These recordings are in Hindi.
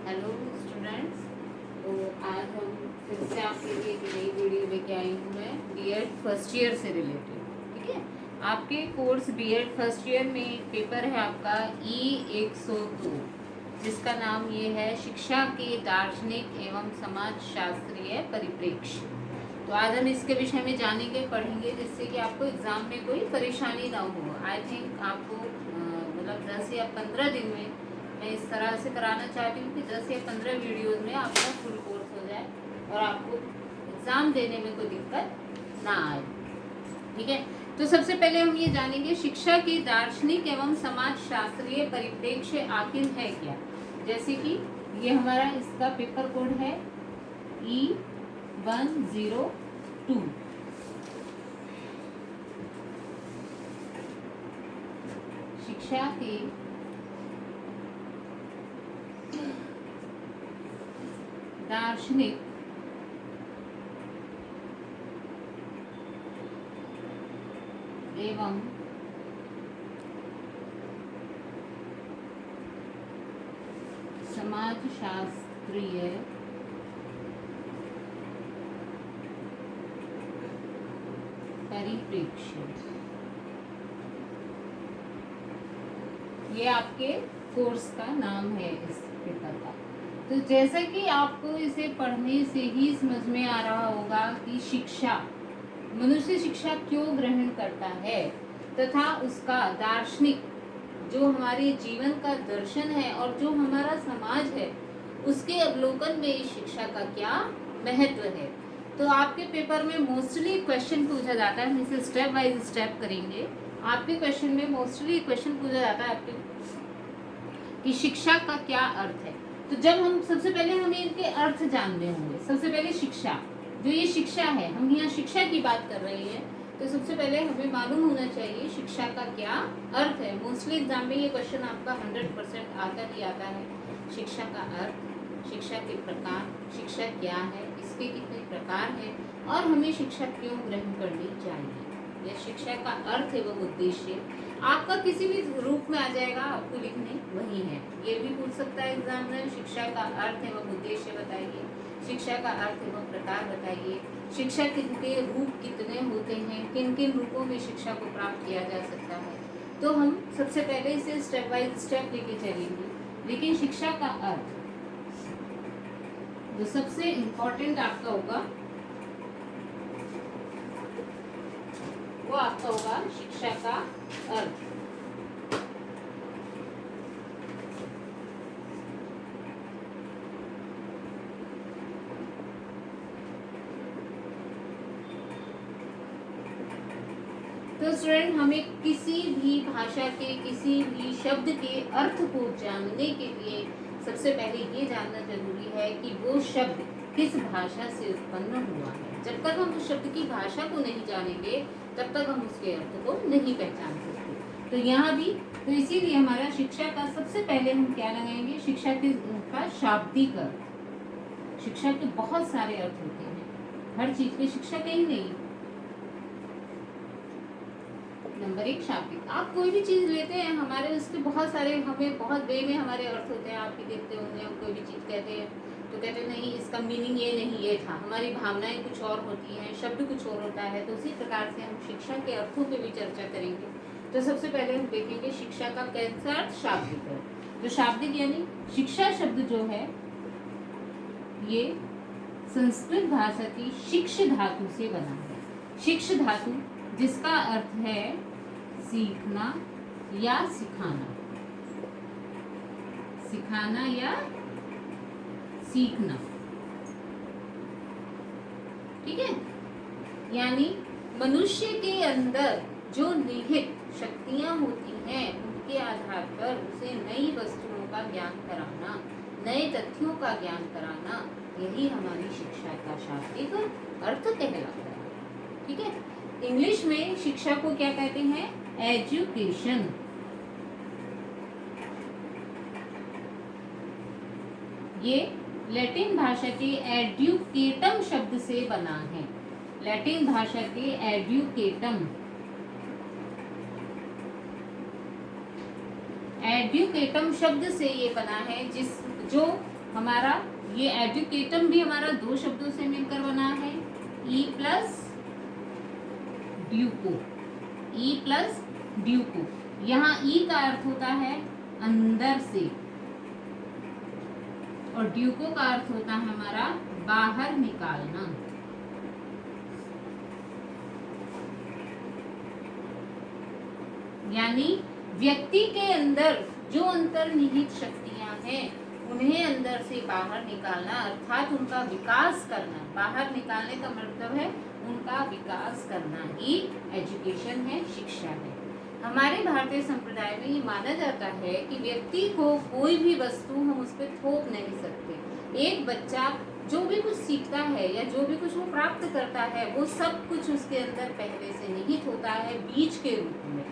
Hello students. तो आज हम फिर से आपके लिए एक नई वीडियो लेके आई हूँ मैं बीएड फर्स्ट ईयर से रिलेटेड। ठीक है, आपके कोर्स बीएड फर्स्ट ईयर में पेपर है आपका E102, जिसका नाम ये है शिक्षा के दार्शनिक एवं समाज शास्त्रीय परिप्रेक्ष्य। तो आज हम इसके विषय में जानेंगे, पढ़ेंगे, जिससे कि आपको एग्जाम में कोई परेशानी ना हो। आई थिंक आपको मतलब 10 या 15 दिन में मैं इस तरह से कराना चाहती हूँ कि 10 या 15 वीडियोज़ में आपका फुल कोर्स हो जाए और आपको एग्ज़ाम देने में कोई दिक्कत ना आए। ठीक है, तो सबसे पहले हम ये जानेंगे शिक्षा की दार्शनिक एवं समाज शास्त्रीय परिप्रेक्ष्य आखिर है क्या। जैसे कि ये हमारा इसका पेपर कोड है E102। शिक्षा के दार्शनिक एवं समाजशास्त्रीय परिप्रेक्ष्य, ये आपके कोर्स का नाम है इस पेपर का। तो जैसा कि आपको इसे पढ़ने से ही समझ में आ रहा होगा कि शिक्षा, मनुष्य शिक्षा क्यों ग्रहण करता है तथा उसका दार्शनिक जो हमारे जीवन का दर्शन है और जो हमारा समाज है उसके अवलोकन में इस शिक्षा का क्या महत्व है। तो आपके पेपर में मोस्टली क्वेश्चन पूछा जाता है, हम इसे स्टेप बाय स्टेप करेंगे। आपके क्वेश्चन में मोस्टली क्वेश्चन पूछा जाता है आपके कि शिक्षा का क्या अर्थ है। तो जब हम सबसे पहले हमें इनके अर्थ जानने होंगे। सबसे पहले शिक्षा, जो ये शिक्षा है, हम यहाँ शिक्षा की बात कर रहे हैं, तो सबसे पहले हमें मालूम होना चाहिए शिक्षा का क्या अर्थ है। मोस्टली एग्जाम में ये क्वेश्चन आपका 100% आता ही आता है। शिक्षा का अर्थ, शिक्षा के प्रकार, शिक्षा क्या है, इसके कितने प्रकार हैं और हमें शिक्षा क्यों ग्रहण करनी चाहिए। यह शिक्षा का अर्थ एवं उद्देश्य आपका किसी भी रूप में आ जाएगा, आपको लिखने वही है। ये भी पूछ सकता है एग्जाम में, शिक्षा का अर्थ एवं उद्देश्य बताइए, शिक्षा का अर्थ एवं प्रकार बताइए, शिक्षा के रूप कितने होते हैं, किन किन रूपों में शिक्षा को प्राप्त किया जा सकता है। तो हम सबसे पहले इसे स्टेप बाय स्टेप लेके चलेंगे। लेकिन शिक्षा का अर्थ जो सबसे इम्पोर्टेंट आपका होगा वो आपका होगा शिक्षा का अर्थ। तो स्टूडेंट, हमें किसी भी भाषा के किसी भी शब्द के अर्थ को जानने के लिए सबसे पहले ये जानना जरूरी है कि वो शब्द किस भाषा से उत्पन्न हुआ है। जब तक हम उस शब्द की भाषा को नहीं जानेंगे तब तक हम उसके अर्थ को नहीं पहचान सकते। तो यहाँ भी तो इसीलिए हमारा शिक्षा का सबसे पहले हम क्या लगाएंगे, शिक्षा के का शाब्दिक अर्थ। शिक्षा के बहुत सारे अर्थ होते हैं, हर चीज की शिक्षा कहीं नहीं। नंबर 1 शाब्दिक, आप कोई भी चीज लेते हैं, हमारे उसके बहुत सारे, हमें बहुत वे में हमारे अर्थ होते हैं। आप भी देखते होंगे, हम कोई भी चीज कहते हैं तो कहते नहीं इसका मीनिंग ये नहीं, ये था। हमारी भावनाएं कुछ और होती हैं, शब्द कुछ और होता है। तो उसी प्रकार से हम शिक्षा के अर्थों पे भी चर्चा करेंगे। तो सबसे पहले हम देखेंगे शिक्षा का कैसा अर्थ, शाब्दिक है। तो शाब्दिक यानी शिक्षा शब्द जो है ये संस्कृत भाषा की शिक्ष धातु से बना है। शिक्ष धातु जिसका अर्थ है सीखना या सिखाना, सिखाना या सीखना। ठीक है, यानी मनुष्य के अंदर जो निहित शक्तियां होती हैं उनके आधार पर उसे नई वस्तुओं का ज्ञान कराना, नए तथ्यों का ज्ञान कराना, यही हमारी शिक्षा का शाब्दिक अर्थ कहलाता है। ठीक है, इंग्लिश में शिक्षा को क्या कहते हैं, एजुकेशन। ये लैटिन भाषा के एड्यूकेटम शब्द से बना है। लैटिन भाषा के एड्यूकेटम एड्यूकेटम शब्द से ये बना है, जो हमारा ये एजुकेटम भी हमारा दो शब्दों से मिलकर बना है, ई प्लस ड्यूको, ई प्लस ड्यूको। यहाँ ई का अर्थ होता है अंदर से और ड्यूको का अर्थ होता है हमारा बाहर निकालना। यानी व्यक्ति के अंदर जो अंतर्निहित शक्तियां हैं उन्हें अंदर से बाहर निकालना, अर्थात उनका विकास करना। बाहर निकालने का मतलब है उनका विकास करना ही एजुकेशन है, शिक्षा है। हमारे भारतीय संप्रदाय में ये माना जाता है कि व्यक्ति को कोई भी वस्तु हम उस पर थोप नहीं सकते। एक बच्चा जो भी कुछ सीखता है या जो भी कुछ वो प्राप्त करता है वो सब कुछ उसके अंदर पहले से निहित होता है बीज के रूप में।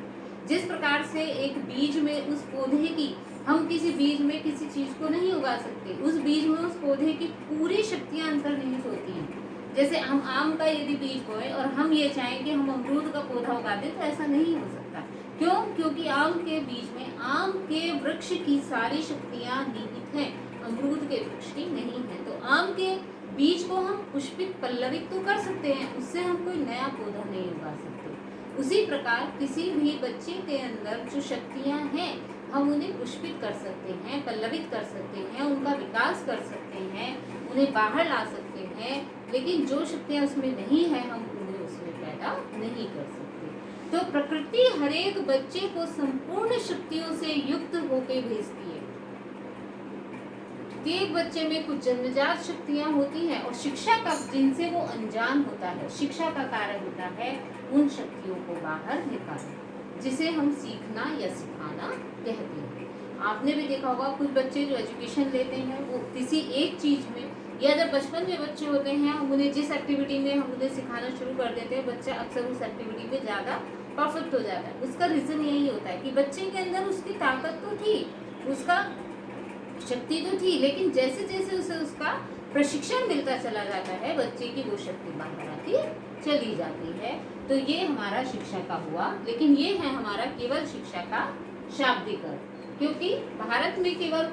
जिस प्रकार से एक बीज में उस पौधे की, हम किसी बीज में किसी चीज को नहीं उगा सकते, उस बीज में उस पौधे की पूरी शक्तियां अंतर्निहित होती हैं। जैसे हम आम का यदि बीज बोए और हम ये चाहें कि हम अमरूद का पौधा उगा दें तो ऐसा नहीं हो सकता। क्यों? क्योंकि आम के बीज में आम के वृक्ष की सारी शक्तियां निहित हैं, अमरूद के वृक्ष की नहीं है। तो आम के बीज को हम पुष्पित पल्लवित तो कर सकते हैं, उससे हम कोई नया पौधा नहीं उगा सकते। उसी प्रकार किसी भी बच्चे के अंदर जो शक्तियां हैं हम उन्हें पुष्पित कर सकते हैं, पल्लवित कर सकते हैं, उनका विकास कर सकते हैं, उन्हें बाहर ला सकते हैं। लेकिन जो शक्तियां उसमें नहीं है हम उन्हें उसमें पैदा नहीं कर सकते। तो प्रकृति हर एक बच्चे को संपूर्ण शक्तियों से युक्त होकर भेजती है। प्रत्येक बच्चे में कुछ जन्मजात शक्तियां होती हैं और शिक्षा का, जिनसे वो अनजान होता है, शिक्षा का कार्य होता है उन शक्तियों को बाहर निकालना, जिसे हम सीखना या सिखाना कहते हैं। आपने भी देखा होगा कुछ बच्चे जो एजुकेशन लेते हैं वो किसी एक चीज में, या जब बचपन में बच्चे होते हैं हम उन्हें जिस एक्टिविटी में हम उन्हें सिखाना शुरू कर देते हैं, बच्चा अक्सर उस एक्टिविटी में ज़्यादा परफेक्ट हो जाता है। उसका रीज़न यही होता है कि बच्चे के अंदर उसकी ताकत तो थी, उसका शक्ति तो थी, लेकिन जैसे जैसे उसे उसका प्रशिक्षण मिलता चला जाता है बच्चे की वो शक्ति बाहर आती चली जाती है। तो ये हमारा शिक्षा का हुआ, लेकिन ये है हमारा केवल शिक्षा का शाब्दिक अर्थ, क्योंकि भारत में केवल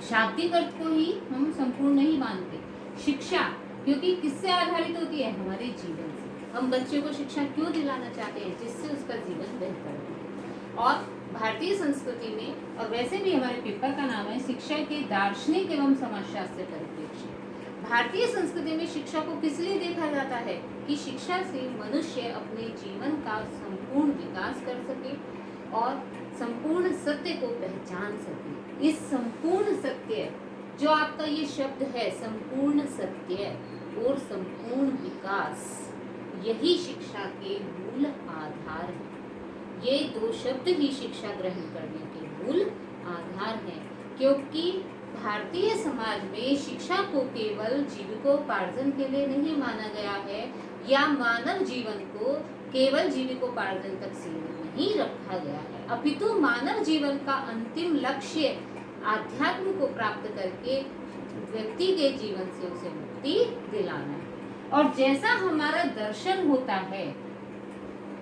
शाब्दिक अर्थ को ही हम संपूर्ण नहीं मानते। शिक्षा क्योंकि किससे आधारित होती है? हमारे जीवन से। हम बच्चे को शिक्षा क्यों दिलाना चाहते हैं? जिससे उसका जीवन बेहतर हो। और भारतीय संस्कृति में, और वैसे भी हमारे पेपर का नाम है शिक्षा के दार्शनिक एवं समाजशास्त्र परिप्रेक्ष्य। भारतीय संस्कृति में शिक्षा को किस लिए देखा जाता है कि शिक्षा से मनुष्य अपने जीवन का संपूर्ण विकास कर सके और संपूर्ण सत्य को पहचान सके। इस संपूर्ण सत्य, जो आपका ये शब्द है संपूर्ण सत्य और संपूर्ण विकास, यही शिक्षा के मूल आधार है। ये दो शब्द ही शिक्षा ग्रहण करने के मूल आधार हैं, क्योंकि भारतीय समाज में शिक्षा को केवल जीविकोपार्जन के लिए नहीं माना गया है, या मानव जीवन को केवल जीविकोपार्जन तक सीमित नहीं रखा गया है, अपितु मानव जीवन का अंतिम लक्ष्य आध्यात्म को प्राप्त करके व्यक्ति के जीवन से उसे मुक्ति दिलाना है। और जैसा हमारा दर्शन होता है,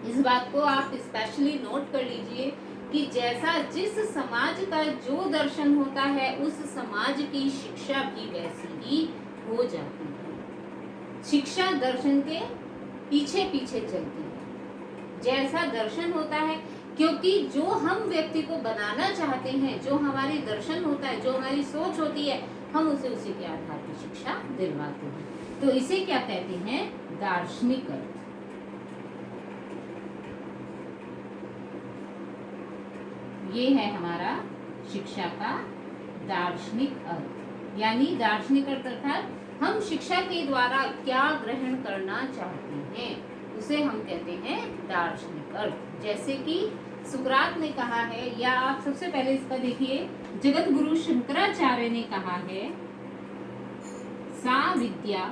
इस बात को आप स्पेशली नोट कर लीजिए कि जैसा जिस समाज का जो दर्शन होता है उस समाज की शिक्षा भी वैसी ही हो जाती है। शिक्षा दर्शन के पीछे पीछे चलती है। जैसा दर्शन होता है, क्योंकि जो हम व्यक्ति को बनाना चाहते हैं, जो हमारी दर्शन होता है, जो हमारी सोच होती है, हम उसे उसी के आधार पर शिक्षा दिलवाते हैं। तो इसे क्या कहते हैं? दार्शनिक अर्थ। ये है हमारा शिक्षा का दार्शनिक अर्थ। यानी दार्शनिक अर्थ अर्थात हम शिक्षा के द्वारा क्या ग्रहण करना चाहते हैं उसे हम कहते हैं दार्शनिक अर्थ। जैसे कि सुकरात ने कहा है, या आप सबसे पहले इसका देखिए, जगत गुरु शंकराचार्य ने कहा है सा विद्या,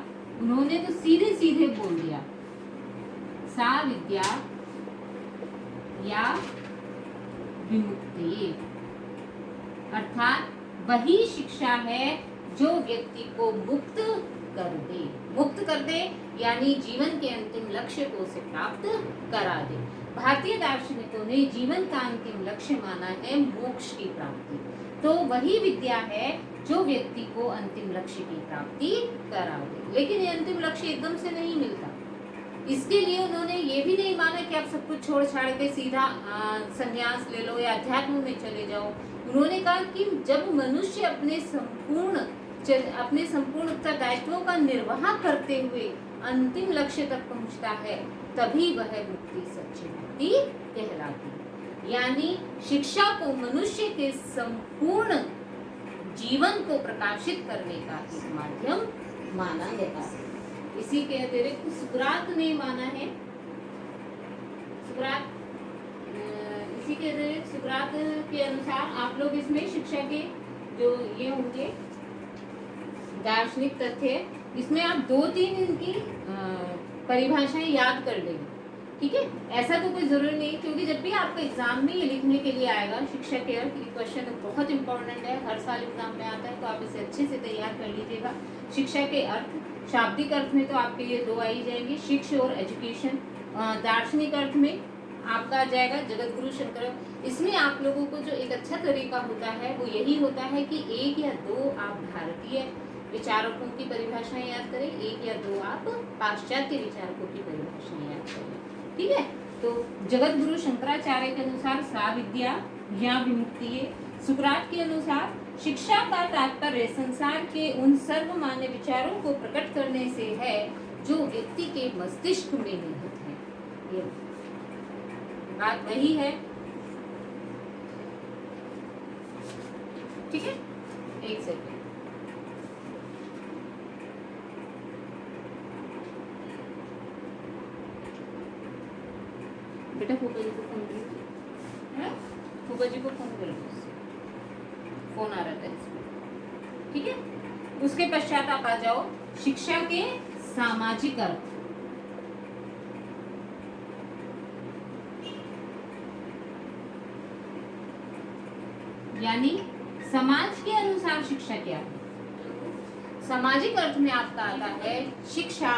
उन्होंने तो सीधे सीधे बोल दिया, सा विद्या या विमुक्ति, अर्थात वही शिक्षा है जो व्यक्ति को मुक्त कर दे। मुक्त कर दे यानी जीवन के अंतिम लक्ष्य को उसे प्राप्त करा दे। भारतीय दार्शनिकों ने जीवन का अंतिम लक्ष्य माना है मोक्ष की प्राप्ति। तो वही विद्या है जो व्यक्ति को अंतिम लक्ष्य की प्राप्ति करा दे। लेकिन ये अंतिम लक्ष्य एकदम से नहीं मिलता। इसके लिए उन्होंने ये भी नहीं माना कि आप सब कुछ छोड़ छाड़ के सीधा संन्यास ले लो या अध्यात्म में चले जाओ। उन्होंने कहा कि जब मनुष्य अपने संपूर्ण उत्तरदायित्वों का निर्वाह करते हुए अंतिम लक्ष्य तक पहुंचता है, तभी वह मुक्ति सच्ची मुक्ति कहलाती है। यानी शिक्षा को मनुष्य के संपूर्ण जीवन को प्रकाशित करने का एक माध्यम माना गया है। इसी के अतिरिक्त सुकरात ने माना है, इसी के अतिरिक्त सुकरात के अनुसार आप लोग इसमें शिक्षा के जो ये होंगे दार्शनिक तथ्य, इसमें आप 2-3 इनकी परिभाषाएं याद कर लेंगे। ठीक है, ऐसा तो कोई जरूरी नहीं, क्योंकि जब भी आपका एग्जाम में ये लिखने के लिए आएगा शिक्षा के अर्थ, ये क्वेश्चन तो बहुत इंपॉर्टेंट है, हर साल एग्जाम में आता है, तो आप इसे अच्छे से तैयार कर लीजिएगा। शिक्षा के अर्थ, शाब्दिक अर्थ में तो आपके लिए 2 आई जाएंगे, शिक्षा और एजुकेशन। दार्शनिक अर्थ में आपका आ जाएगा जगत गुरु शंकर। इसमें आप लोगों को जो एक अच्छा तरीका होता है वो यही होता है कि 1 या 2 आप भारतीय विचारकों की परिभाषाएं याद करें, 1 या 2 आप पाश्चात्य विचारकों की परिभाषाएं याद करें। ठीक है, तो जगत गुरु शंकराचार्य के अनुसार सा विद्या या विमुक्ति। सुकरात के अनुसार शिक्षा का तात्पर्य संसार के उन सर्वमान्य विचारों को प्रकट करने से है जो व्यक्ति के मस्तिष्क में निहित है। ये बात वही है। ठीक है, एक सेकंड। बेटा फूफा जी को फोन करिए, फूफा जी को फोन करो, फोन आ रहा था इसमें। ठीक है, उसके पश्चात आप आ जाओ शिक्षा के सामाजिक अर्थ। यानी समाज के अनुसार शिक्षा क्या है। सामाजिक अर्थ में आपका आता है शिक्षा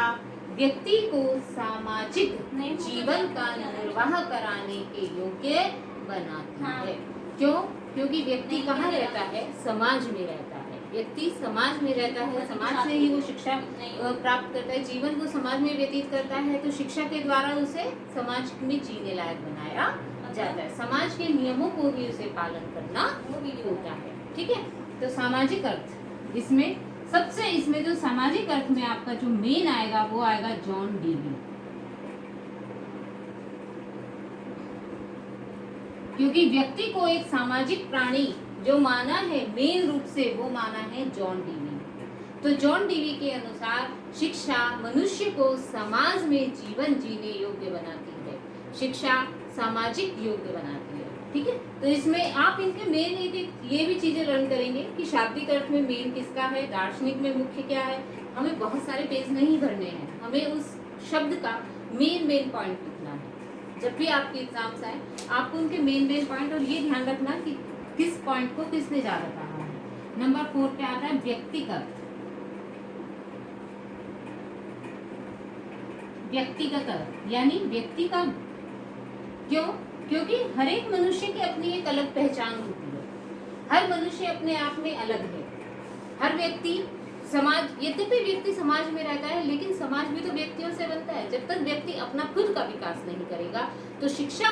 व्यक्ति को सामाजिक जीवन का निर्वाह कराने के योग्य बनाती है। क्यों? क्योंकि व्यक्ति कहाँ रहता है? समाज में रहता है। व्यक्ति समाज में रहता है, समाज से ही वो शिक्षा प्राप्त करता है, जीवन को समाज में व्यतीत करता है, तो शिक्षा के द्वारा उसे समाज में जीने लायक बनाया जाता है। समाज के नियमों को ही उसे पालन करना होता है। ठीक है, तो सामाजिक अर्थ इसमें जो सामाजिक अर्थ में आपका जो मेन आएगा वो आएगा जॉन डीवी। क्योंकि व्यक्ति को एक सामाजिक प्राणी जो माना है मेन रूप से, वो माना है जॉन डीवी। तो जॉन डीवी के अनुसार शिक्षा मनुष्य को समाज में जीवन जीने योग्य बनाती है, शिक्षा सामाजिक योग्य बनाती है। ठीक है, तो इसमें आप इनके मेन ये भी चीजें लर्न करेंगे कि शाब्दिक अर्थ में मेन किसका है, दार्शनिक में मुख्य क्या है। हमें बहुत सारे पेज नहीं भरने हैं, हमें उस शब्द का मेन पॉइंट लिखना है। जब भी आपके एग्जाम्स आए आपको उनके मेन पॉइंट, और ये ध्यान रखना कि किस पॉइंट को किसने ज्यादा कहा है। नंबर 4 पे आता है व्यक्तिगत अर्थ, यानी व्यक्ति का। क्यों? क्योंकि हर एक मनुष्य की अपनी एक अलग पहचान होती है, हर मनुष्य अपने आप में अलग है। हर व्यक्ति यद्यपि व्यक्ति समाज में रहता है, लेकिन समाज भी तो व्यक्तियों से बनता है। जब तक व्यक्ति अपना खुद का विकास नहीं करेगा, तो शिक्षा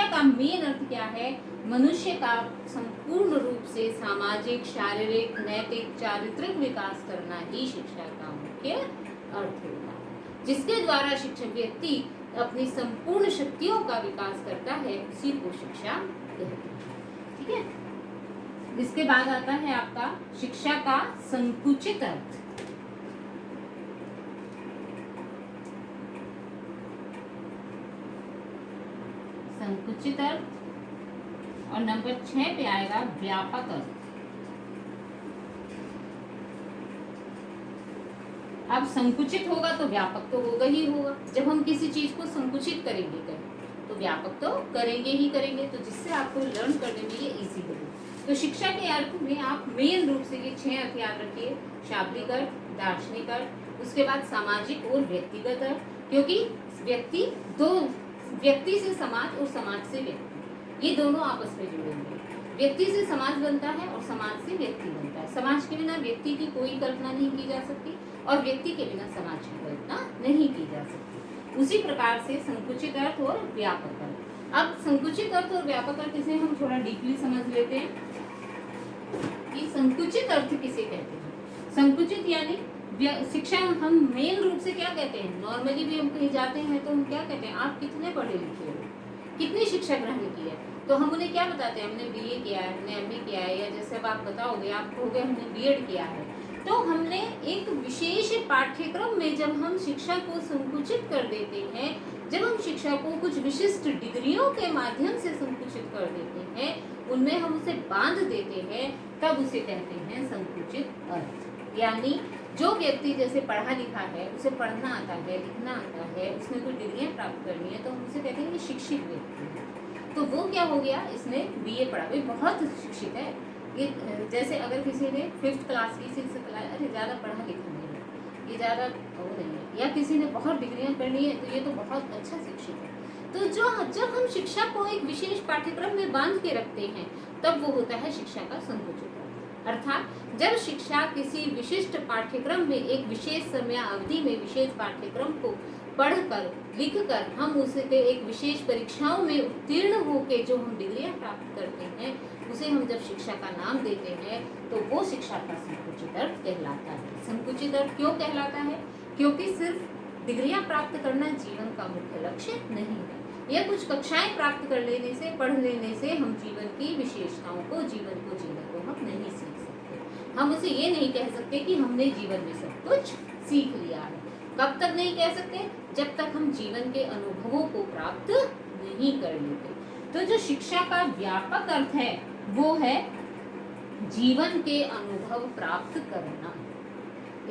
का मेन अर्थ क्या है? मनुष्य का संपूर्ण रूप से सामाजिक, शारीरिक, नैतिक, चारित्रिक विकास करना ही शिक्षा का मुख्य अर्थ होता है। जिसके द्वारा शिक्षक व्यक्ति अपनी संपूर्ण शक्तियों का विकास करता है, उसी को शिक्षा कहते हैं। ठीक है, इसके बाद आता है आपका शिक्षा का संकुचित अर्थ। संकुचित अर्थ, और नंबर 6 पे आएगा व्यापक अर्थ। अब संकुचित होगा तो व्यापक तो होगा ही होगा। जब हम किसी चीज को संकुचित करेंगे कहीं, तो व्यापक तो करेंगे ही करेंगे, तो जिससे आपको लर्न करने में ये इजी होगा। तो शिक्षा के अर्थ में आप मेन रूप से ये 6 अर्थ याद रखिए, शाब्दिक अर्थ, दार्शनिक अर्थ, उसके बाद सामाजिक और व्यक्तिगत अर्थ। क्योंकि व्यक्ति से समाज और समाज से व्यक्ति, ये दोनों आपस में जुड़े हुए हैं। व्यक्ति से समाज बनता है और समाज से व्यक्ति बनता है। समाज के बिना व्यक्ति की कोई कल्पना नहीं की जा सकती और व्यक्ति के बिना समाज की कल्पना नहीं की जा सकती। उसी प्रकार से संकुचित अर्थ और व्यापक अर्थ। अब संकुचित अर्थ और व्यापक अर्थ इसे हम थोड़ा डीपली समझ लेते हैं कि संकुचित अर्थ किसे कहते हैं। संकुचित यानी शिक्षा हम मेन रूप से क्या कहते हैं, नॉर्मली भी हम कहीं जाते हैं तो हम क्या कहते हैं, आप कितने पढ़े लिखे हो, कितनी शिक्षा ग्रहण की है, तो हम उन्हें क्या बताते हैं, हमने बीए किया है, हमने एमए किया है, या जैसे अब आप बताओगे आप कहोगे हमने बीएड किया है। तो हमने एक विशेष पाठ्यक्रम में जब हम शिक्षा को संकुचित कर देते हैं, जब हम शिक्षा को कुछ विशिष्ट डिग्रियों के माध्यम से संकुचित कर देते हैं, उनमें हम उसे बांध देते हैं, तब उसे कहते हैं संकुचित अर्थ। यानी जो व्यक्ति जैसे पढ़ा लिखा है, उसे पढ़ना आता है, लिखना आता है, उसने कोई डिग्रियां प्राप्त करनी है, तो हम उसे कहते हैं कि शिक्षित व्यक्ति है। तो वो क्या हो गया, इसने बीए पढ़ा, भाई बहुत शिक्षित है ये। जैसे अगर किसी ने 5th क्लास की 6th क्लास, अरे ज़्यादा पढ़ा लिखा नहीं है, ये ज़्यादा वो नहीं है, या किसी ने बहुत डिग्रियां करनी है तो ये तो बहुत अच्छा शिक्षित है। तो जब हम शिक्षा को एक विशेष पाठ्यक्रम में बांध के रखते हैं, तब वो होता है शिक्षा का संकुचित अर्थ। अर्थात जब शिक्षा किसी विशिष्ट पाठ्यक्रम में एक विशेष समय अवधि में विशेष पाठ्यक्रम को पढ़कर लिखकर हम उसे एक विशेष परीक्षाओं में उत्तीर्ण होकर जो हम डिग्रियां प्राप्त करते हैं, उसे हम जब शिक्षा का नाम देते हैं तो वो शिक्षा का संकुचित अर्थ कहलाता है। संकुचित अर्थ क्यों कहलाता है, क्योंकि सिर्फ डिग्रियां प्राप्त करना जीवन का मुख्य लक्ष्य नहीं है, या कुछ कक्षाएं प्राप्त कर लेने से, पढ़ लेने से हम जीवन की विशेषताओं को, जीवन को जीने को हम नहीं सीख सकते। हम उसे ये नहीं कह सकते कि हमने जीवन में सब कुछ सीख लिया है। कब तक नहीं कह सकते, जब तक हम जीवन के अनुभवों को प्राप्त नहीं कर लेते। तो जो शिक्षा का व्यापक अर्थ है वो है जीवन के अनुभव प्राप्त करना।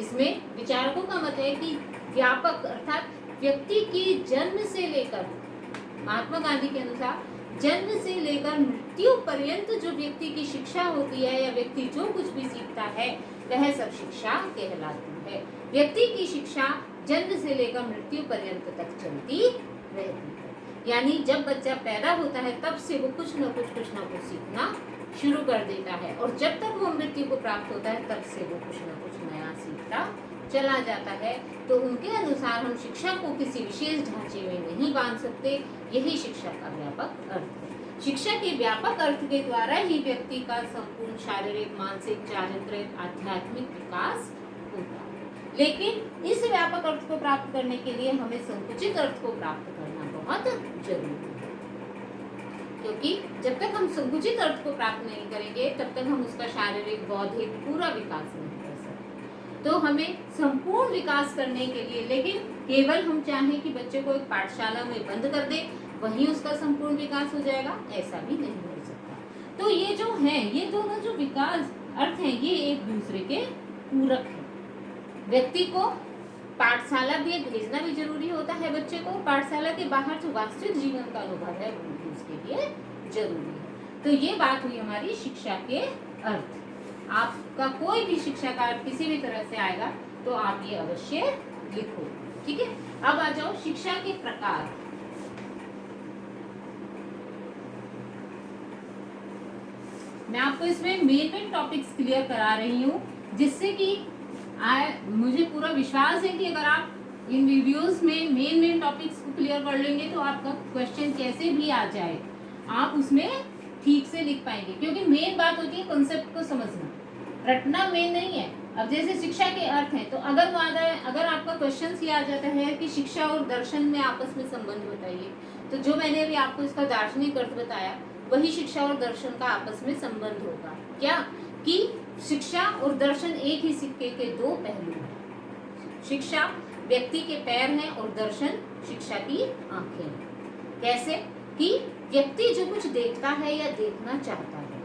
इसमें विचारकों का मत है कि व्यापक अर्थात व्यक्ति की जन्म से लेकर, महात्मा गांधी के अनुसार जन्म से लेकर मृत्यु पर्यंत जो व्यक्ति की शिक्षा होती है, या व्यक्ति जो कुछ भी सीखता है, वह सब शिक्षा कहलाती है। व्यक्ति की शिक्षा जन्म से लेकर मृत्यु पर्यंत तक चलती रहती है। यानी जब बच्चा पैदा होता है तब से वो कुछ न कुछ सीखना शुरू कर देता है, और जब तक वो मृत्यु को प्राप्त होता है तब से वो कुछ न कुछ नया सीखता चला जाता है। तो उनके अनुसार हम शिक्षा को किसी विशेष ढांचे में नहीं बांध सकते, यही शिक्षा का व्यापक अर्थ है। शिक्षा के व्यापक अर्थ के द्वारा ही व्यक्ति का संपूर्ण शारीरिक, मानसिक, चारित्रिक, आध्यात्मिक विकास होता है। लेकिन इस व्यापक अर्थ को प्राप्त करने के लिए हमें संकुचित अर्थ को प्राप्त करना बहुत जरूरी है, क्योंकि जब तक हम संकुचित अर्थ को प्राप्त नहीं करेंगे तब तक हम उसका शारीरिक, बौद्धिक पूरा विकास नहीं कर सकते। तो हमें संपूर्ण विकास करने के लिए, लेकिन केवल हम चाहें कि बच्चे को एक पाठशाला में बंद कर दे वहीं उसका संपूर्ण विकास हो जाएगा, ऐसा भी नहीं हो सकता। तो ये जो है, ये दोनों जो विकास अर्थ हैं, ये एक दूसरे के पूरक हैं। व्यक्ति को पाठशाला भी भेजना भी जरूरी होता है, बच्चे को पाठशाला के बाहर जो वास्तविक जीवन का अनुभव है वो भी उसके लिए जरूरी है। तो ये बात हुई हमारी शिक्षा के अर्थ। आपका कोई भी शिक्षा का अर्थ किसी भी तरह से आएगा तो आप ये अवश्य लिखो, ठीक है। अब आ जाओ शिक्षा के प्रकार। मैं आपको इसमें मेन टॉपिक्स क्लियर करा रही हूँ, जिससे कि मुझे पूरा विश्वास है कि अगर आप इन वीडियोस में मेन टॉपिक्स को क्लियर कर लेंगे तो आपका क्वेश्चन कैसे भी आ जाए आप उसमें ठीक से लिख पाएंगे। क्योंकि मेन बात होती है कॉन्सेप्ट को समझना, रटना मेन नहीं है। अब जैसे शिक्षा के अर्थ हैं, तो अगर आपका क्वेश्चन ये आ जाता है कि शिक्षा और दर्शन में आपस में संबंध बताइए, तो जो मैंने अभी आपको इसका दार्शनिक अर्थ बताया वही शिक्षा और दर्शन का आपस में संबंध होगा। क्या कि शिक्षा और दर्शन एक ही सिक्के के दो पहलू हैं। शिक्षा व्यक्ति के पैर हैं और दर्शन शिक्षा की आंखें हैं। कैसे कि व्यक्ति जो कुछ देखता है या देखना चाहता है,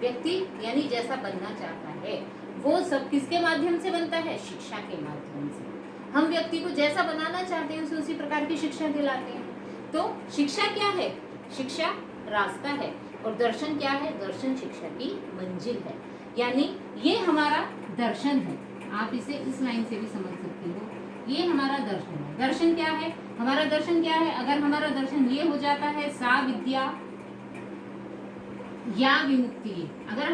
व्यक्ति यानी जैसा बनना चाहता है, वो सब किसके माध्यम से बनता है, शिक्षा के माध्यम से। हम व्यक्ति को जैसा बनाना चाहते हैं उसे उसी प्रकार की शिक्षा दिलाते हैं। तो शिक्षा क्या है, शिक्षा रास्ता है, और दर्शन क्या है, दर्शन शिक्षा की मंजिल है। यानी ये हमारा दर्शन है, आप इसे इस लाइन से भी समझ सकती हो, ये हमारा दर्शन है। दर्शन क्या है, हमारा दर्शन क्या है, अगर हमारा दर्शन ये हो जाता है सा विद्या या विमुक्ति। अगर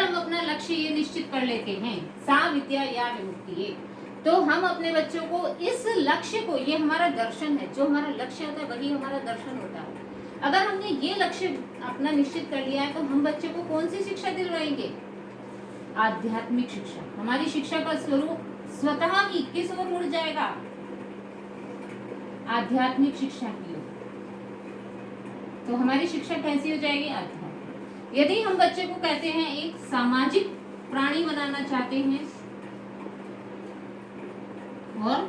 हम अपना लक्ष्य ये निश्चित कर लेते हैं, सा विद्या या विमुक्ति, तो हम अपने बच्चों को इस लक्ष्य को, ये हमारा दर्शन है, जो हमारा लक्ष्य होता है वही हमारा दर्शन होता है। अगर हमने ये लक्ष्य अपना निश्चित कर लिया है तो हम बच्चे को कौन सी शिक्षा दिलवाएंगे? आध्यात्मिक शिक्षा। हमारी शिक्षा का स्वरूप स्वतः ही किस ओर मुड़ जाएगा? आध्यात्मिक शिक्षा की ओर। तो हमारी शिक्षा कैसी हो जाएगी? आध्यात्मिक। यदि हम बच्चे को कहते हैं एक सामाजिक प्राणी बनाना चाहते हैं, और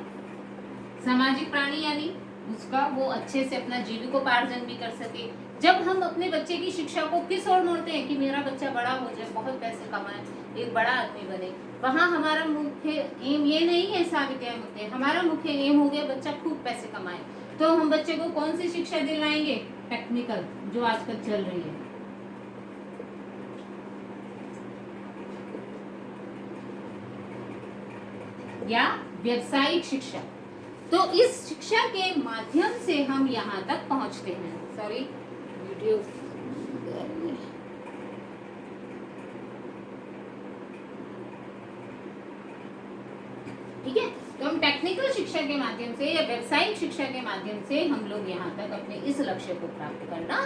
सामाजिक प्राणी यानी उसका वो अच्छे से अपना जीविकोपार्जन भी कर सके। जब हम अपने बच्चे की शिक्षा को किस ओर मोड़ते हैं कि मेरा बच्चा बड़ा हो जाए, बहुत पैसे कमाए, एक बड़ा आदमी बने, वहाँ हमारा मुख्य एम ये नहीं है सावित्रियां मुक्ति, हमारा मुख्य एम हो गया बच्चा खूब पैसे कमाए, तो हम बच्चे को कौन सी शिक्षा दिलाएंगे? टेक्निकल, जो आजकल चल रही है। या व्यवसायिक शिक्षा। तो इस शिक्षा के माध्यम से हम यहाँ तक पहुंचते हैं। सॉरी, वीडियो ठीक है। तो हम टेक्निकल शिक्षा के माध्यम से या व्यवसायिक शिक्षा के माध्यम से हम लोग यहाँ तक अपने इस लक्ष्य को प्राप्त करना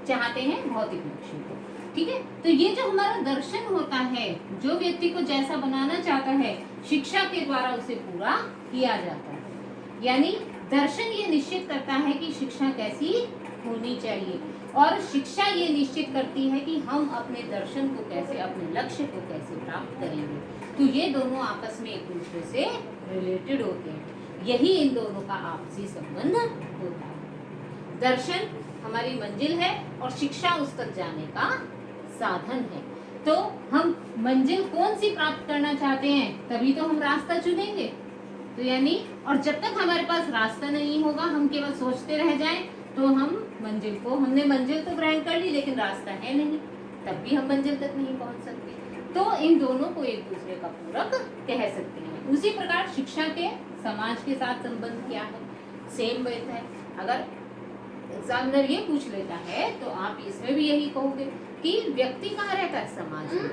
चाहते हैं, भौतिक लक्ष्य को। ठीक है। तो ये जो हमारा दर्शन होता है, जो व्यक्ति को जैसा बनाना चाहता है, शिक्षा के द्वारा उसे पूरा किया जाता है। यानी दर्शन ये निश्चित करता है कि शिक्षा कैसी होनी चाहिए, और शिक्षा ये निश्चित करती है कि हम अपने दर्शन को कैसे, अपने लक्ष्य को कैसे प्राप्त करेंगे। तो ये दोनों आपस में एक दूसरे से रिलेटेड होते हैं। यही इन दोनों का आपसी संबंध होता है। दर्शन हमारी मंजिल है और शिक्षा उस तक जाने का साधन है। तो हम मंजिल कौन सी प्राप्त करना चाहते हैं, तभी तो हम रास्ता चुनेंगे। तो यानी, और जब तक हमारे पास रास्ता नहीं होगा, हम केवल सोचते रह जाएं, तो हम मंजिल को, हमने मंजिल तो ग्रहण कर ली लेकिन रास्ता है नहीं, तब भी हम मंजिल तक नहीं पहुंच सकते। तो इन दोनों को एक दूसरे का पूरक कह सकते हैं। उसी प्रकार शिक्षा के समाज के साथ संबंध क्या है? सेम बात है। अगर एग्जामिनर ये पूछ लेता है तो आप इसमें भी यही कहोगे कि व्यक्ति कहाँ रहता है? समाज में।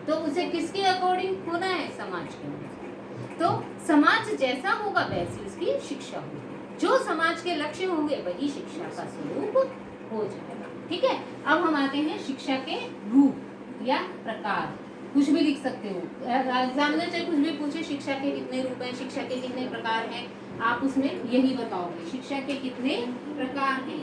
तो उसे किसके अकॉर्डिंग होना है? समाज के अनुसार। तो समाज जैसा होगा वैसी उसकी शिक्षा होगी। जो समाज के लक्ष्य होंगे वही शिक्षा का स्वरूप हो जाएगा। ठीक है। अब हम आते हैं शिक्षा के रूप या प्रकार। कुछ भी लिख सकते हो, एग्जामिनर चाहे कुछ भी पूछे, शिक्षा के कितने रूप हैं, शिक्षा के कितने प्रकार हैं, आप उसमें यही बताओगे, शिक्षा के कितने प्रकार हैं।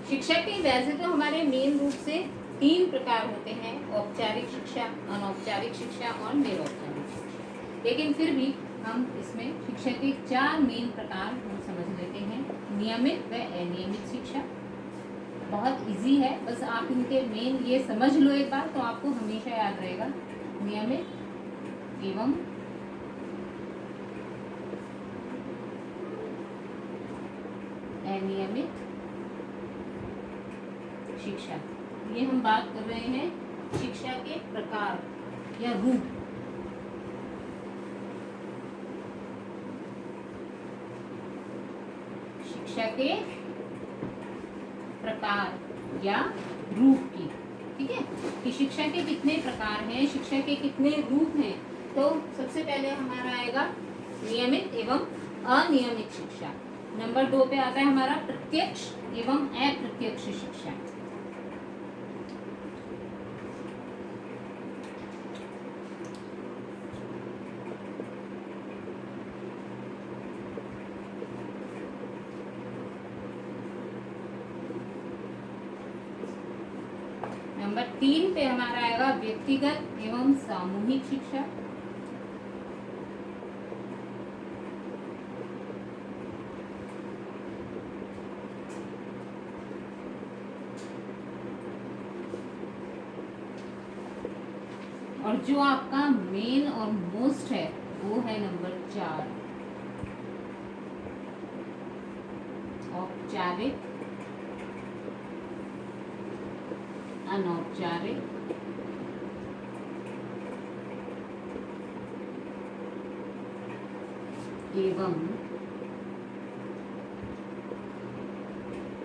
शिक्षा के वैसे तो हमारे मेन रूप से 3 प्रकार होते हैं, औपचारिक शिक्षा, अनौपचारिक शिक्षा और निरौपचारिक शिक्षा। लेकिन फिर भी हम इसमें शिक्षा के 4 मेन प्रकार हम समझ लेते हैं। नियमित व अनियमित शिक्षा बहुत इजी है, बस आप इनके मेन ये समझ लो एक बार, तो आपको हमेशा याद रहेगा। नियमित एवं अनियमित शिक्षा। ये हम बात कर रहे हैं शिक्षा के प्रकार या रूप। शिक्षा के प्रकार या रूप की। ठीक है, कि शिक्षा के कितने प्रकार हैं, शिक्षा के कितने रूप हैं। तो सबसे पहले हमारा आएगा नियमित एवं अनियमित शिक्षा। नंबर 2 पे आता है हमारा प्रत्यक्ष एवं अप्रत्यक्ष शिक्षा। नंबर 3 पे हमारा आएगा व्यक्तिगत एवं सामूहिक शिक्षा। और जो आपका मेन और मोस्ट है वो है नंबर 4, औपचारिक, अनौपचारिक, एवं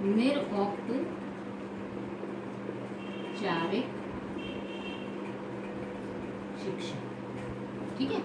निरौपचारिक शिक्षा। ठीक है,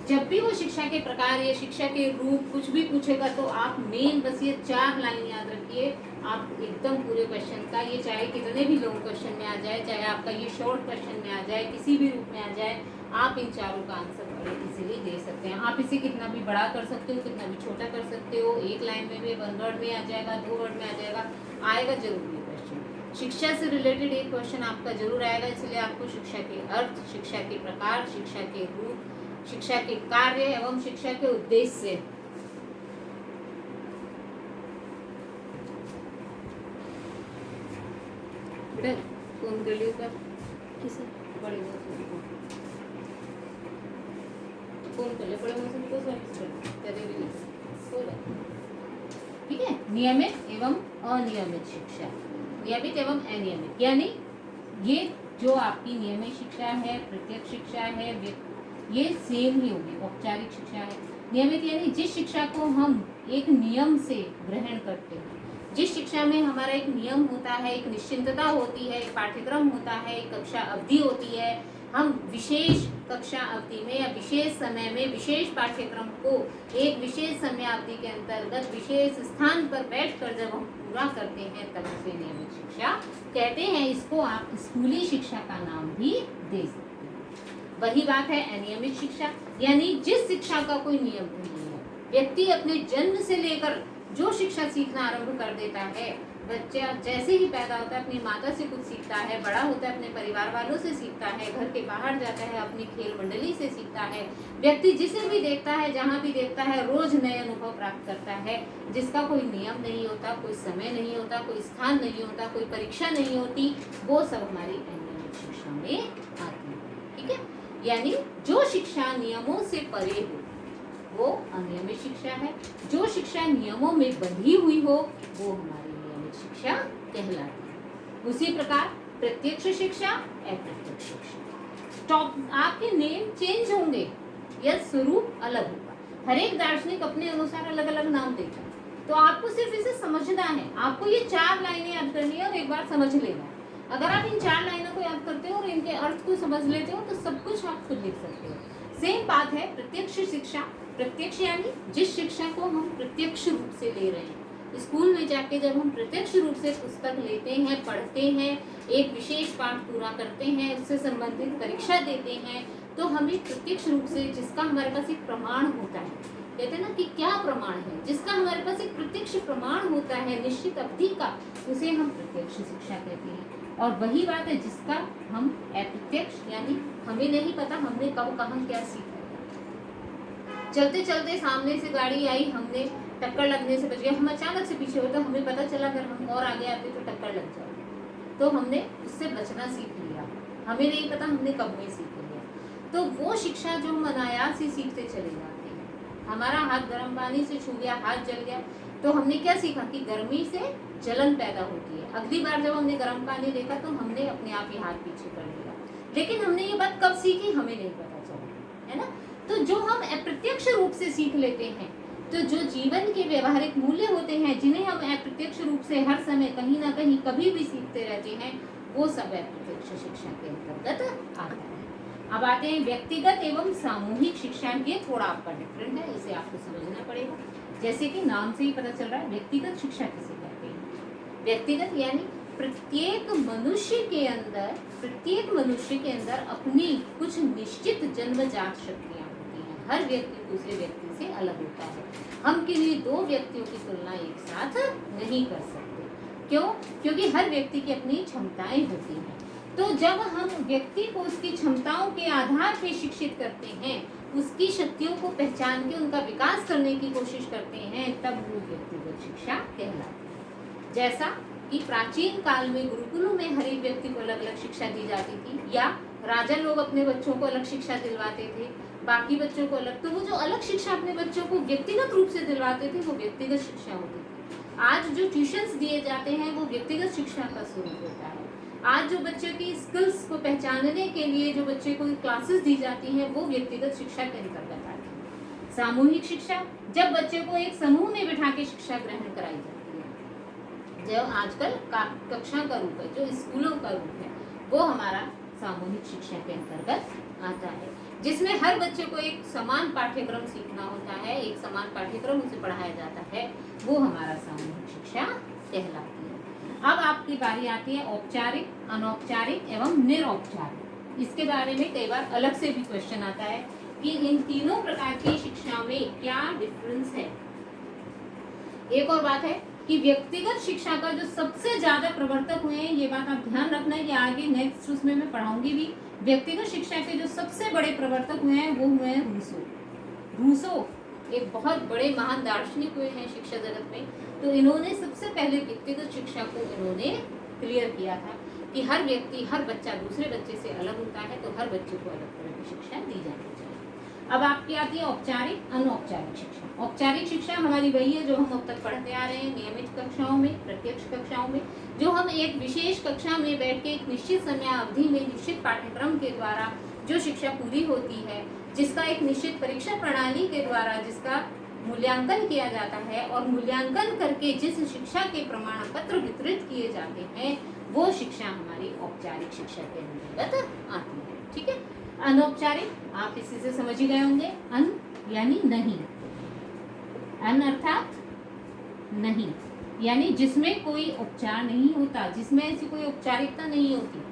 जब भी वो शिक्षा के प्रकार या शिक्षा के रूप कुछ भी पूछेगा तो आप मेन बस ये 4 लाइन याद रखिए। आप एकदम पूरे क्वेश्चन का, ये चाहे कितने भी लॉन्ग क्वेश्चन में आ जाए, चाहे आपका ये शॉर्ट क्वेश्चन में आ जाए, किसी भी रूप में आ जाए, आप इन चारों का आंसर बड़े इजीली दे सकते हैं। आप इसे कितना भी बड़ा कर सकते हो, कितना भी छोटा कर सकते हो, एक लाइन में भी, 1 वर्ड में आ जाएगा, 2 वर्ड में आ जाएगा, आएगा जरूर ये क्वेश्चन। शिक्षा से रिलेटेड एक क्वेश्चन आपका जरूर आएगा, इसलिए आपको शिक्षा के अर्थ, शिक्षा के प्रकार, शिक्षा के रूप, शिक्षा के कार्य एवं शिक्षा के उद्देश्य बेटा फोन कर लियो कर किसे बड़े मौसम को फोन कर ले, बड़े मौसम को तेरे भी नहीं बोला। ठीक है, नियमित एवं अनियमित शिक्षा, नियमित एवं अनियमित, यानी ये जो आपकी नियमित शिक्षा है, प्रत्यक्ष शिक्षा है, ये सेम ही होगी। औपचारिक शिक्षा है, नियमित यानी जिस शिक्षा को हम एक नियम से ग्रहण करते हैं, जिस शिक्षा में हमारा एक नियम होता है, एक निश्चितता होती है, एक पाठ्यक्रम होता है, एक कक्षा अवधि होती है। हम विशेष कक्षा अवधि में या विशेष समय में विशेष पाठ्यक्रम को एक विशेष समय अवधि के अंतर्गत विशेष स्थान पर बैठकर जब हम पूरा करते हैं तब उसे नियमित शिक्षा कहते हैं। इसको आप स्कूली शिक्षा का नाम भी दे सकते हैं। वही बात है अनियमित शिक्षा, यानी जिस शिक्षा का कोई नियम नहीं है, व्यक्ति अपने जन्म से लेकर जो शिक्षा सीखना आरंभ कर देता है, बच्चा जैसे ही पैदा होता है अपनी माता से कुछ सीखता है, बड़ा होता है अपने परिवार वालों से सीखता है, घर के बाहर जाता है अपनी खेल मंडली से सीखता है। व्यक्ति जिसे भी देखता है, जहाँ भी देखता है, रोज नए अनुभव प्राप्त करता है, जिसका कोई नियम नहीं होता, कोई समय नहीं होता, कोई स्थान नहीं होता, कोई परीक्षा नहीं होती, वो सब हमारी अनियमित शिक्षा में आती है। ठीक है, यानी जो शिक्षा नियमों से परे हो वो अनियमित शिक्षा है, जो शिक्षा नियमों में बंधी हुई हो वो हमारी नियमित शिक्षा कहलाती है। उसी प्रकार प्रत्यक्ष शिक्षा, अप्रत्यक्ष शिक्षा, टॉप आपके नेम चेंज होंगे या स्वरूप अलग होगा। हर एक दार्शनिक अपने अनुसार अलग अलग नाम देता है, तो आपको सिर्फ इसे समझना है। आपको ये 4 लाइनें याद करनी है और एक बार समझ लेना है। अगर आप इन 4 लाइनों को याद करते हो और इनके अर्थ को समझ लेते हो तो सब कुछ आप खुद लिख सकते हो। सेम बात है प्रत्यक्ष शिक्षा। प्रत्यक्ष यानी जिस शिक्षा को हम प्रत्यक्ष रूप से ले रहे हैं। स्कूल में जाके जब हम प्रत्यक्ष रूप से पुस्तक लेते हैं, पढ़ते हैं, एक विशेष पाठ पूरा करते हैं, उससे संबंधित परीक्षा देते हैं, तो हमें प्रत्यक्ष रूप से जिसका हमारे पास एक प्रमाण होता है, कहते हैं ना कि क्या प्रमाण है, जिसका हमारे पास एक प्रत्यक्ष प्रमाण होता है निश्चित अवधि का, उसे हम प्रत्यक्ष शिक्षा कहते हैं। और वही बात है जिसका हम अप्रत्यक्ष यानी हमें नहीं पता हमने कब कहाँ क्या सीखा, चलते चलते सामने से गाड़ी आई, हमने टक्कर लगने से बच गए, हम अचानक से पीछे हो तो हमें पता चला अगर हम और आगे आते तो टक्कर लग जाए, तो हमने उससे बचना सीख लिया, हमें नहीं पता हमने कब में सीख लिया। तो वो शिक्षा जो हम अनायास ही सीखते चले जाते हैं। हमारा हाथ गर्म पानी से छू गया, हाथ जल गया, तो हमने क्या सीखा कि गर्मी से जलन पैदा होती है। अगली बार जब हमने गर्म पानी देखा तो हमने अपने आप ही हाथ पीछे कर लिया, लेकिन हमने ये बात कब सीखी हमें नहीं पता चला, है ना। तो जो हम अप्रत्यक्ष रूप से सीख लेते हैं, तो जो जीवन के व्यवहारिक मूल्य होते हैं जिन्हें हम अप्रत्यक्ष रूप से हर समय कहीं ना कहीं कभी भी सीखते रहते हैं, वो सब अप्रत्यक्ष शिक्षा के अंतर्गत आता है। अब आते हैं व्यक्तिगत एवं सामूहिक शिक्षा। ये थोड़ा आपका डिफरेंट है, इसे आपको समझना पड़ेगा। जैसे कि नाम से ही पता चल रहा है, व्यक्तिगत शिक्षा किसे कहते हैं। व्यक्तिगत यानी प्रत्येक मनुष्य के अंदर अपनी कुछ निश्चित जन्मजात शक्तियां होती हैं। हर व्यक्ति दूसरे व्यक्ति से अलग होता है। हम किसी 2 व्यक्तियों की तुलना एक साथ नहीं कर सकते। क्यों? क्योंकि हर व्यक्ति की अपनी क्षमताएं होती हैं। तो जब हम व्यक्ति को उसकी क्षमताओं के आधार पर शिक्षित करते हैं, उसकी शक्तियों को पहचान के उनका विकास करने की कोशिश करते हैं, तब वो व्यक्तिगत शिक्षा कहलाती है। जैसा कि प्राचीन काल में गुरुकुलों में हर एक व्यक्ति को अलग अलग शिक्षा दी जाती थी, या राजा लोग अपने बच्चों को अलग शिक्षा दिलवाते थे, बाकी बच्चों को अलग, तो वो जो अलग शिक्षा अपने बच्चों को व्यक्तिगत रूप से दिलवाते थे वो व्यक्तिगत शिक्षा होती थी। आज जो ट्यूशंस दिए जाते हैं वो व्यक्तिगत शिक्षा का स्वरूप होता है। आज जो बच्चे की स्किल्स को पहचानने के लिए जो बच्चे को क्लासेस दी जाती हैं वो व्यक्तिगत शिक्षा के अंतर्गत आती है। सामूहिक शिक्षा, जब बच्चे को एक समूह में बिठा के शिक्षा ग्रहण कराई जाती है, जो आजकल कक्षा का रूप है, जो स्कूलों का रूप है, वो हमारा सामूहिक शिक्षा के अंतर्गत आता है, जिसमें हर बच्चे को एक समान पाठ्यक्रम सीखना होता है, एक समान पाठ्यक्रम उसे पढ़ाया जाता है, वो हमारा सामूहिक शिक्षा कहलाती है। अब आपकी बारी आती है औपचारिक, अनौपचारिक एवं निरौपचारिक। इसके बारे में कई बार अलग से भी क्वेश्चन आता है कि इन तीनों प्रकार की शिक्षा में क्या डिफरेंस है। एक और बात है कि व्यक्तिगत शिक्षा का जो सबसे ज्यादा प्रवर्तक हुए हैं, ये बात आप ध्यान रखना है कि आगे नेक्स्ट उसमें मैं पढ़ाऊंगी भी, व्यक्तिगत शिक्षा के जो सबसे बड़े प्रवर्तक हुए हैं वो हुए हैं रूसो। रूसो एक बहुत बड़े महान दार्शनिक हुए हैं शिक्षा जगत में, तो इन्होंने सबसे पहले व्यक्तिगत शिक्षा को इन्होंने क्लियर किया था कि हर व्यक्ति, हर बच्चा दूसरे बच्चे से अलग होता है, तो हर बच्चे को अलग तरह की शिक्षा दी जानी चाहिए। अब आपकी आती है औपचारिक, अनौपचारिक शिक्षा। औपचारिक शिक्षा हमारी वही है जो हम अब तक पढ़ते आ रहे हैं नियमित कक्षाओं में, प्रत्यक्ष कक्षाओं में, जो हम एक विशेष कक्षा में बैठ के एक निश्चित समय अवधि में निश्चित पाठ्यक्रम के द्वारा जो शिक्षा पूरी होती है, जिसका एक निश्चित परीक्षा प्रणाली के द्वारा जिसका मूल्यांकन किया जाता है, और मूल्यांकन करके जिस शिक्षा के प्रमाण पत्र वितरित किए जाते हैं, वो शिक्षा हमारी औपचारिक शिक्षा के अंतर्गत आती है। ठीक है। अनौपचारिक, आप इसी से समझ ही गए होंगे, अन यानी नहीं, अन अर्थात नहीं, यानी जिसमें कोई उपचार नहीं होता, जिसमें ऐसी कोई औपचारिकता नहीं होती,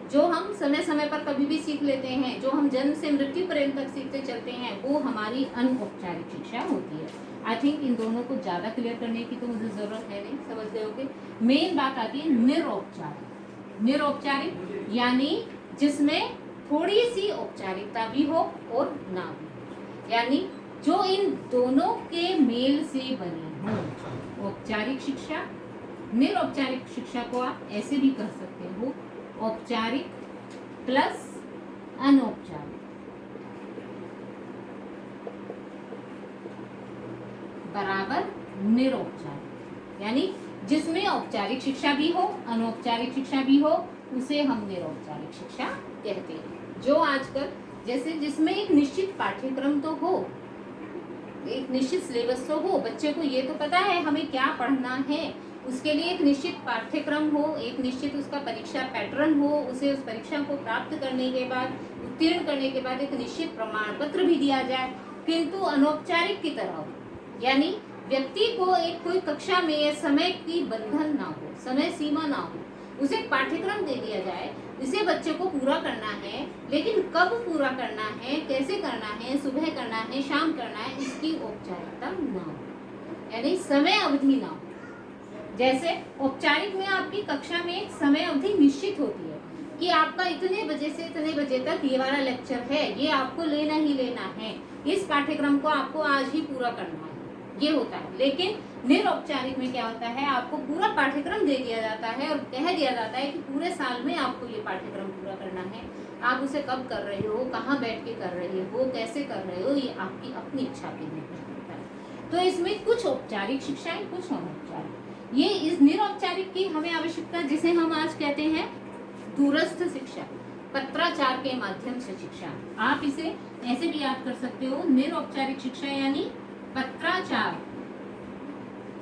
जो हम समय समय पर कभी भी सीख लेते हैं, जो हम जन्म से मृत्यु पर्यंत तक सीखते चलते हैं, वो हमारी अनौपचारिक शिक्षा होती है। आई थिंक इन दोनों को ज्यादा क्लियर करने की तो मुझे जरूरत है नहीं, समझ गए होगे। मेन बात आती है निरौपचारिक। निरौपचारिक यानी जिसमें थोड़ी सी औपचारिकता भी हो और ना भी, यानी जो इन दोनों के मेल से बनी हो। औपचारिक शिक्षा, निरौपचारिक शिक्षा को आप ऐसे भी कह सकते हो, औपचारिक प्लस अनौपचारिक बराबर निरौपचारिक, यानी जिसमें औपचारिक शिक्षा भी हो, अनौपचारिक शिक्षा भी हो, उसे हम निरौपचारिक शिक्षा कहते हैं। जो आजकल जैसे जिसमें एक निश्चित पाठ्यक्रम तो हो, एक निश्चित सिलेबस तो हो, बच्चे को ये तो पता है हमें क्या पढ़ना है, उसके लिए एक निश्चित पाठ्यक्रम हो, एक निश्चित उसका परीक्षा पैटर्न हो, उसे उस परीक्षा को प्राप्त करने के बाद, उत्तीर्ण करने के बाद एक निश्चित प्रमाण पत्र भी दिया जाए, किंतु अनौपचारिक की तरह हो, यानी व्यक्ति को एक कोई कक्षा में समय की बंधन ना हो, समय सीमा ना हो, उसे पाठ्यक्रम दे दिया जाए, इसे बच्चे को पूरा करना है, लेकिन कब पूरा करना है, कैसे करना है, सुबह करना है, शाम करना है, इसकी औपचारिकता ना हो, यानी समय अवधि ना हो। जैसे औपचारिक में आपकी कक्षा में एक समय अवधि निश्चित होती है कि आपका इतने बजे से इतने बजे तक ये वाला लेक्चर है, ये आपको लेना ही लेना है, इस पाठ्यक्रम को आपको आज ही पूरा करना है, ये होता है। लेकिन निरौपचारिक में क्या होता है, आपको पूरा पाठ्यक्रम दे दिया जाता है और कह दिया जाता है कि पूरे साल में आपको ये पाठ्यक्रम पूरा करना है, आप उसे कब कर रहे हो, कहाँ बैठ के कर रहे हो, कैसे कर रहे हो, ये आपकी अपनी इच्छा पे निर्भर करता है। तो इसमें कुछ औपचारिक शिक्षाएं, कुछ अनौपचारिक। ये इस निरौपचारिक की हमें आवश्यकता, जिसे हम आज कहते हैं दूरस्थ शिक्षा, पत्राचार के माध्यम से शिक्षा, आप इसे ऐसे भी याद कर सकते हो, निरौपचारिक शिक्षा यानी पत्राचार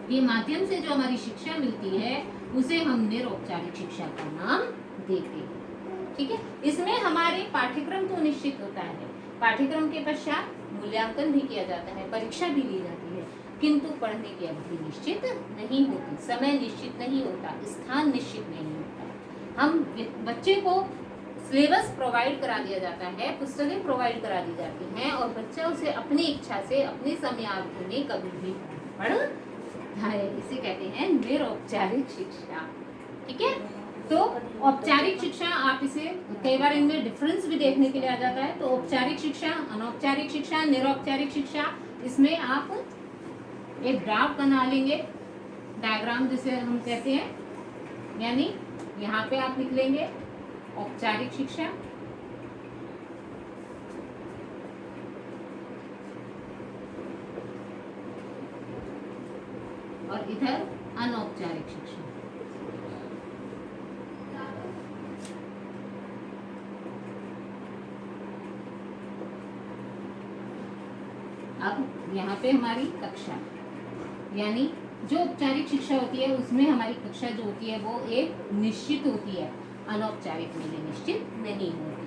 के माध्यम से जो हमारी शिक्षा मिलती है उसे हम निरौपचारिक शिक्षा का नाम देते हैं। ठीक है। इसमें हमारे पाठ्यक्रम तो निश्चित होता है, पाठ्यक्रम के पश्चात मूल्यांकन भी किया जाता है, परीक्षा भी ली जाती है, किंतु पढ़ने की अवधि निश्चित नहीं होती, समय निश्चित नहीं होता, स्थान निश्चित नहीं होता। हम बच्चे को सिलेबस प्रोवाइड करा दिया जाता है, पुस्तकें प्रोवाइड करा दी जाती हैं, और बच्चा उसे अपनी इच्छा से अपनी समयावधि में कभी भी पढ़ सकता है। इसे कहते हैं निरौपचारिक शिक्षा। ठीक है। तो औपचारिक शिक्षा, आप इसे कई बार इनमें डिफरेंस भी देखने के लिए आ जाता है, तो औपचारिक शिक्षा, अनौपचारिक शिक्षा, निरौपचारिक शिक्षा, इसमें आप एक ग्राफ बना लेंगे, डायग्राम जिसे हम कहते हैं, यानी यहाँ पे आप लिख लेंगे औपचारिक शिक्षा, और इधर अनौपचारिक शिक्षा। अब यहाँ पे हमारी कक्षा, यानी जो औपचारिक शिक्षा होती है उसमें हमारी कक्षा जो होती है वो एक निश्चित होती है, अनौपचारिक में ये निश्चित नहीं होती।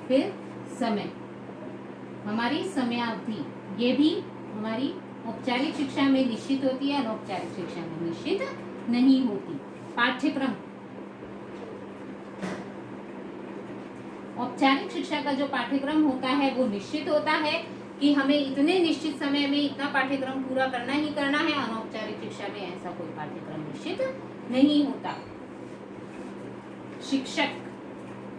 फिर समय, हमारी समयावधि ये भी हमारी औपचारिक शिक्षा में निश्चित होती है, अनौपचारिक शिक्षा में निश्चित नहीं होती। पाठ्यक्रम, औपचारिक शिक्षा का जो पाठ्यक्रम होता है वो निश्चित होता है कि हमें इतने निश्चित समय में इतना पाठ्यक्रम पूरा करना ही करना है। अनौपचारिक शिक्षा में ऐसा कोई पाठ्यक्रम निश्चित नहीं होता। शिक्षक,